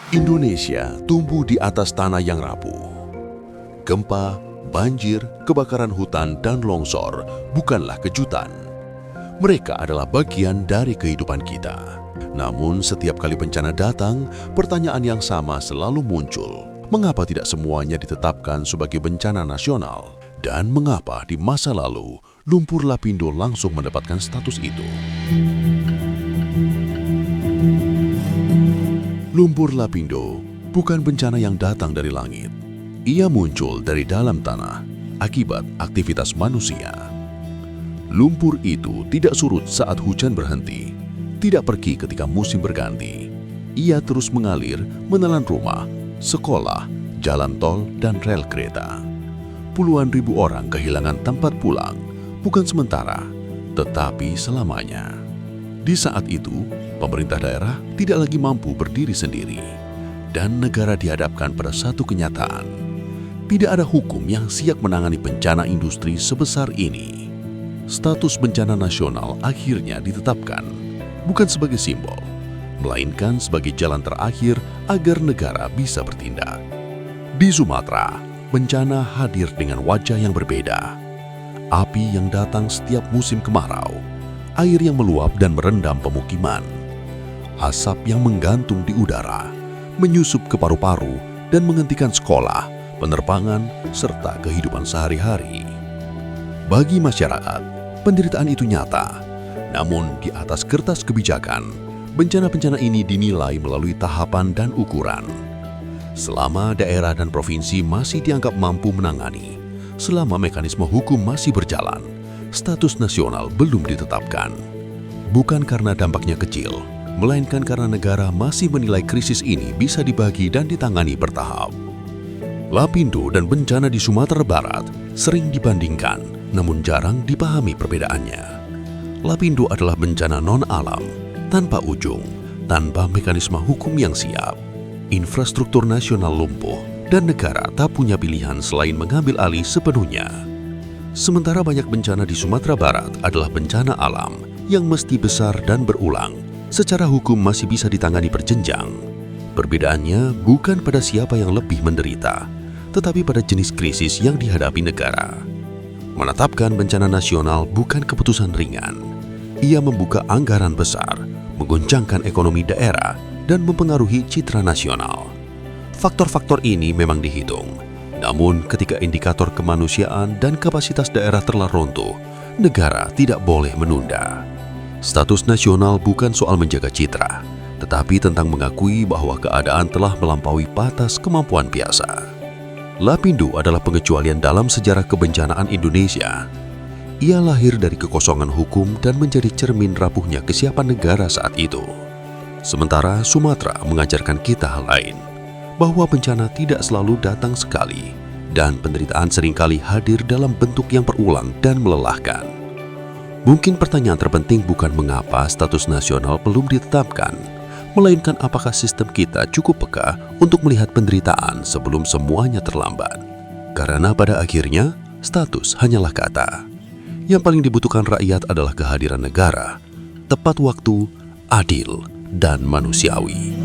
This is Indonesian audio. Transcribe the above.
Indonesia tumbuh di atas tanah yang rapuh. Gempa, banjir, kebakaran hutan, dan longsor bukanlah kejutan. Mereka adalah bagian dari kehidupan kita. Namun setiap kali bencana datang, pertanyaan yang sama selalu muncul. Mengapa tidak semuanya ditetapkan sebagai bencana nasional? Dan mengapa di masa lalu lumpur Lapindo langsung mendapatkan status itu? Lumpur Lapindo bukan bencana yang datang dari langit. Ia muncul dari dalam tanah akibat aktivitas manusia. Lumpur itu tidak surut saat hujan berhenti, tidak pergi ketika musim berganti. Ia terus mengalir menelan rumah, sekolah, jalan tol, dan rel kereta. Puluhan ribu orang kehilangan tempat pulang, bukan sementara, tetapi selamanya. Di saat itu, pemerintah daerah tidak lagi mampu berdiri sendiri, dan negara dihadapkan pada satu kenyataan. Tidak ada hukum yang siap menangani bencana industri sebesar ini. Status bencana nasional akhirnya ditetapkan, bukan sebagai simbol, melainkan sebagai jalan terakhir agar negara bisa bertindak. Di Sumatera, bencana hadir dengan wajah yang berbeda. Api yang datang setiap musim kemarau, air yang meluap dan merendam pemukiman, asap yang menggantung di udara, menyusup ke paru-paru dan menghentikan sekolah, penerbangan, serta kehidupan sehari-hari. Bagi masyarakat, penderitaan itu nyata. Namun di atas kertas kebijakan, bencana-bencana ini dinilai melalui tahapan dan ukuran. Selama daerah dan provinsi masih dianggap mampu menangani, selama mekanisme hukum masih berjalan, status nasional belum ditetapkan. Bukan karena dampaknya kecil, melainkan karena negara masih menilai krisis ini bisa dibagi dan ditangani bertahap. Lapindo dan bencana di Sumatera Barat sering dibandingkan, namun jarang dipahami perbedaannya. Lapindo adalah bencana non-alam, tanpa ujung, tanpa mekanisme hukum yang siap. Infrastruktur nasional lumpuh dan negara tak punya pilihan selain mengambil alih sepenuhnya. Sementara banyak bencana di Sumatera Barat adalah bencana alam yang mesti besar dan berulang, secara hukum masih bisa ditangani berjenjang. Perbedaannya bukan pada siapa yang lebih menderita, tetapi pada jenis krisis yang dihadapi negara. Menetapkan bencana nasional bukan keputusan ringan. Ia membuka anggaran besar, mengguncangkan ekonomi daerah, dan mempengaruhi citra nasional. Faktor-faktor ini memang dihitung. Namun ketika indikator kemanusiaan dan kapasitas daerah telah runtuh, negara tidak boleh menunda. Status nasional bukan soal menjaga citra, tetapi tentang mengakui bahwa keadaan telah melampaui batas kemampuan biasa. Lapindo adalah pengecualian dalam sejarah kebencanaan Indonesia. Ia lahir dari kekosongan hukum dan menjadi cermin rapuhnya kesiapan negara saat itu. Sementara Sumatera mengajarkan kita hal lain, bahwa bencana tidak selalu datang sekali, dan penderitaan seringkali hadir dalam bentuk yang berulang dan melelahkan. Mungkin pertanyaan terpenting bukan mengapa status nasional belum ditetapkan, melainkan apakah sistem kita cukup peka untuk melihat penderitaan sebelum semuanya terlambat. Karena pada akhirnya, status hanyalah kata. Yang paling dibutuhkan rakyat adalah kehadiran negara, tepat waktu, adil, dan manusiawi.